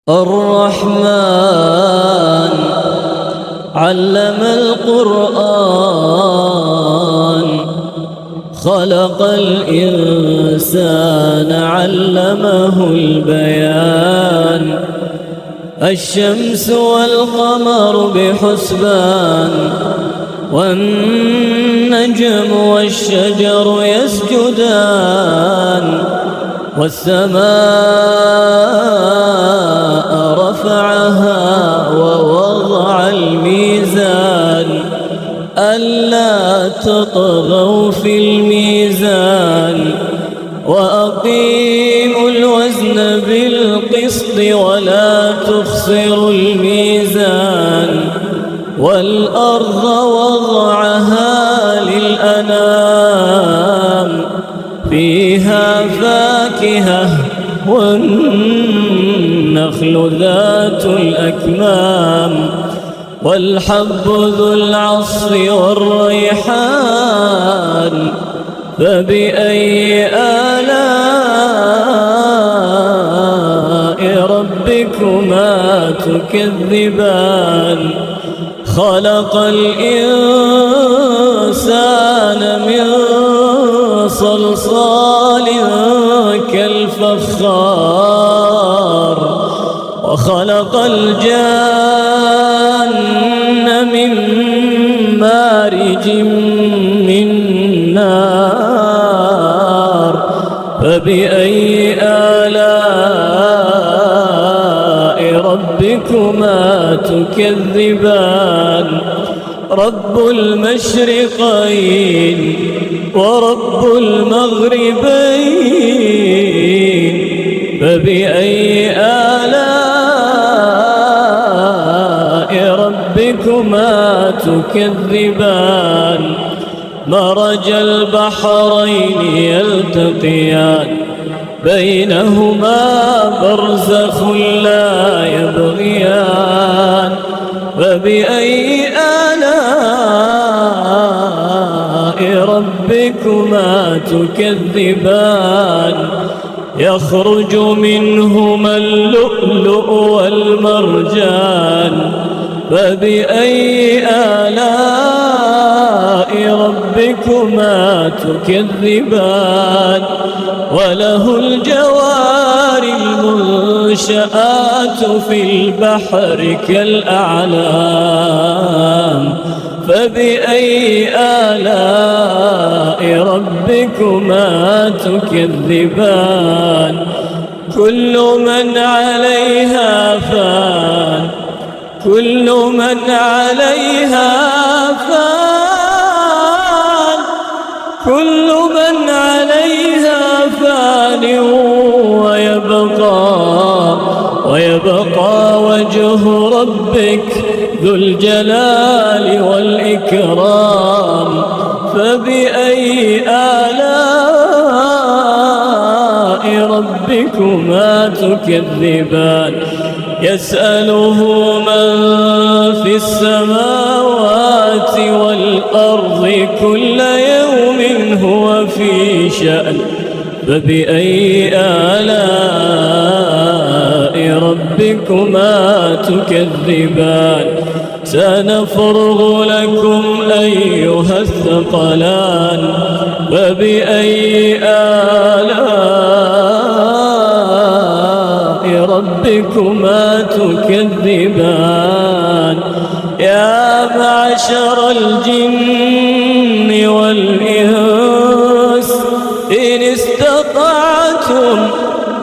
الرحمن علم القرآن، خلق الإنسان علمه البيان. الشمس والقمر بحسبان، والنجم والشجر يسجدان. والسماء رفعها ووضع الميزان، ألا تطغوا في الميزان. وأقيموا الوزن بالقسط ولا تخسروا الميزان. والأرض وضعها للأنام، فيها فاكهة والنخل ذات الأكمام. والحب ذو العصف والريحان، فبأي آلاء ربكما تكذبان. خلق الإنسان من صلصال كالفخار، وخلق الجان من مارج من نار. فبأي آلاء ربكما تكذبان. رب المشرقين ورب المغربين، فبأي آلاء ربكما تكذبان. مرج البحرين يلتقيان، بينهما برزخ لا يبغيان. فبأي آلاء ربكما تكذبان. يخرج منهما اللؤلؤ والمرجان، فبأي آلاء ربكما تكذبان. وله الجوار المنشآت في البحر كالأعلام، فبأي آلاء ربكما تكذبان. كل من عليها فان، كل من عليها فان، كل من عليها فان. ويبقى وجه ربك ذو الجلال والإكرام. فبأي آلاء ربكما تكذبان. يسأله من في السماوات والأرض كل يوم هو في شأن. فبأي آلاء ربكما تكذبان. سنفرغ لكم أيها الثقلان. فبأي آلاء ربكما تكذبان. يا معشر الجن والإنس،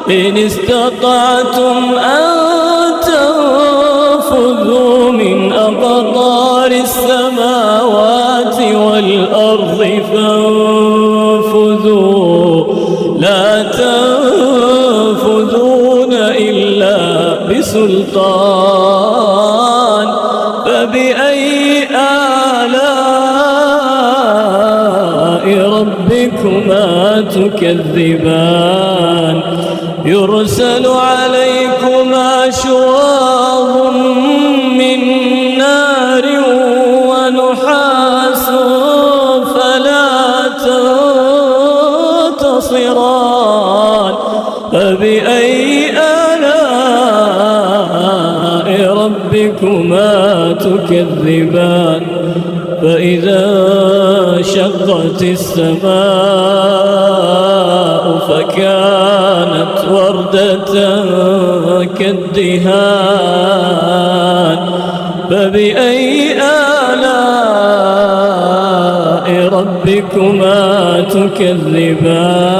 إن استطعتم أن تنفذوا من أقطار السماوات والأرض فانفذوا، لا تنفذون إلا بسلطان. فبأي آلاء ربكما تكذبان. يرسل عليكما شواظ من نار ونحاس فلا تنتصران. فبأي آلاء ربكما تكذبان فإذا شقت السماء فكانت وردة كالدهان فبأي آلاء ربكما تكذبان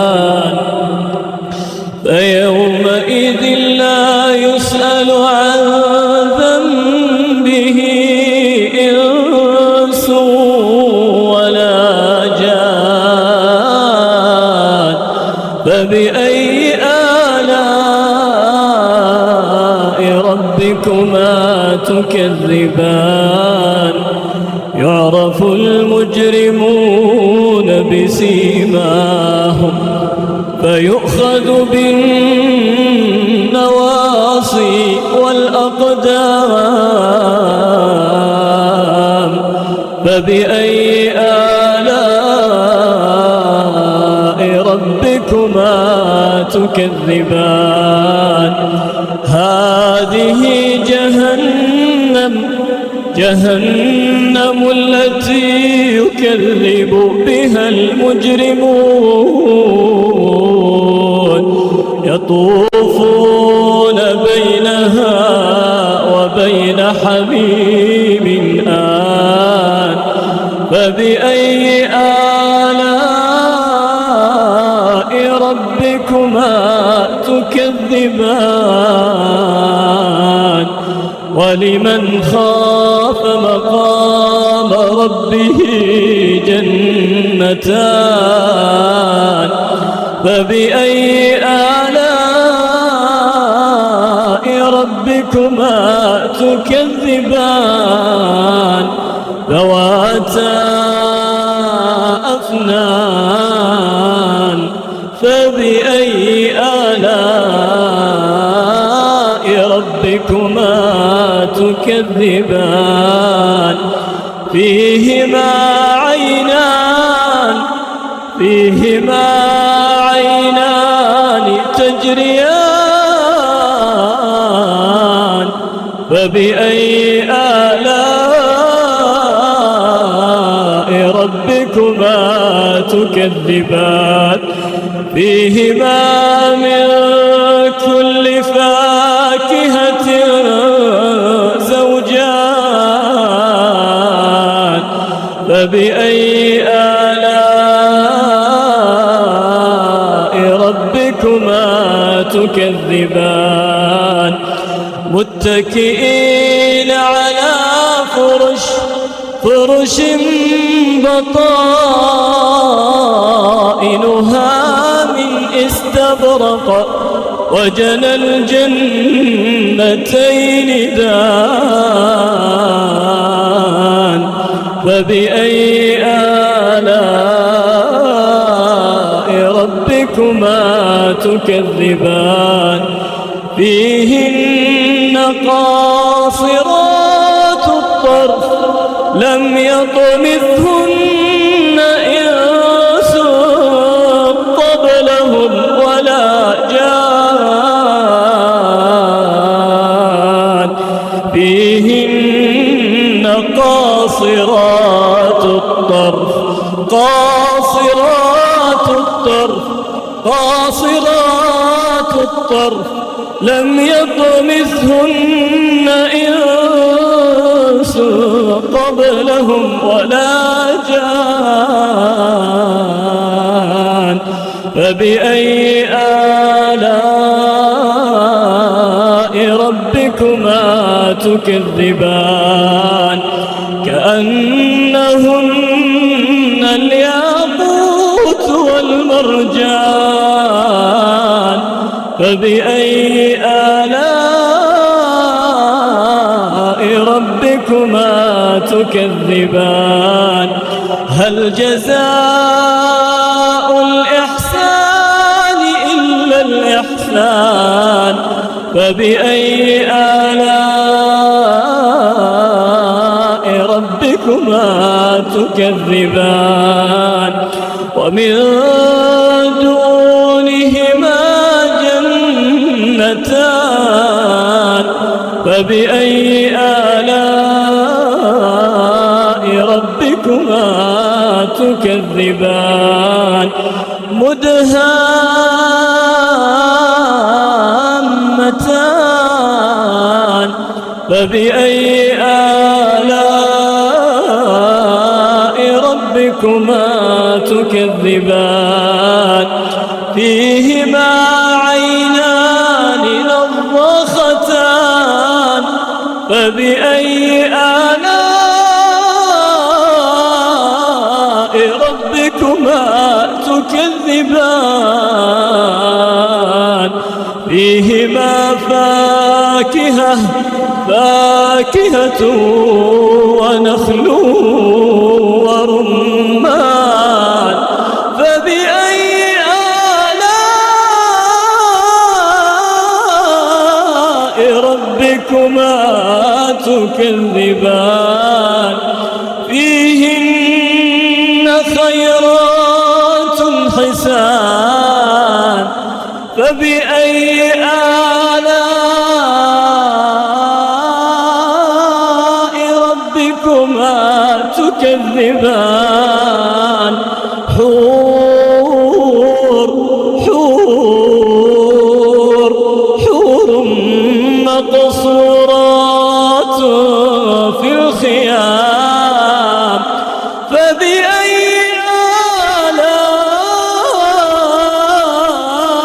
فيومئذ لا يسأل عن ذنبه إنس ولا جان فبأي آلاء ربكما تكذبان يعرف المجرمون بسيماهم فيؤخذ بالنواصي والأقدام فبأي آلاء ربكما تكذبان هذه جهنم التي يكذب بها المجرمون يطوفون بينها وبين حميم آن فبأي آلاء ربكما تكذبان ولمن خاف مقام ربه جنتان فبأي آلاء ربكما تكذبان ذواتا أفنان فبأي آلاء ربكما تكذبان فيهما عينان تجريان فبأي آلاء ربكما تكذبان فيهما من كل فاكهة زوجان فبأي آلاء ربكما تكذبان متكئين على فرش بطائنها من استبرق وجنى الجنتين دان فبأي آلاء ربكما تكذبان فيهن قاصرات الطرف لم يطمثهن إنس قبلهم ولا جان فيهن قاصرات الطرف لم يطمثهن إنس قبلهم ولا جان فبأي آلاء ربكما تكذبان كأنهن الياقوت والمرجان فبأي آلاء ربكما تكذبان هل جزاء الإحسان إلا الإحسان فبأي آلاء ربكما تكذبان ومن دونهما جنتان فبأي آلاء ربكما تكذبان مدهامتان فبأي آلاء ربكما تكذبان فيهما عينان نضختان فبأي آلاء ربكما تكذبان فيهما فاكهة ونخل ورمان فبأي آلاء ربكما تكذبان فيهن خيرات حسان فبأي آلاء ربكما تكذبان حور مقصورات في الخيام فبأي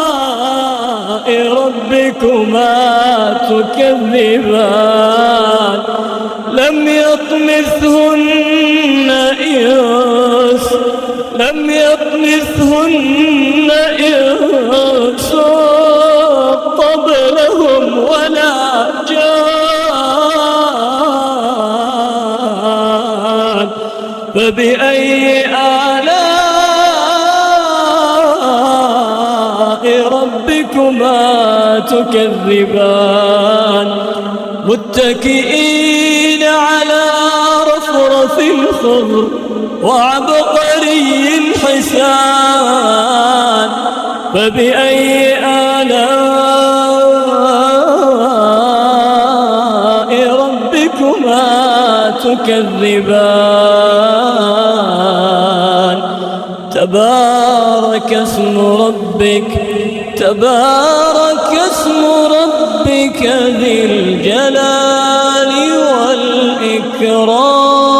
آلاء ربكما تكذبان لم يطمثهن إنس قبلهم ولا جان فبأي آلاء ربكما تكذبان متكئين على رفرف خضر وعبقري حسان فبأي آلاء ربكما تكذبان تبارك اسم ربك ذي الجلال والإكرام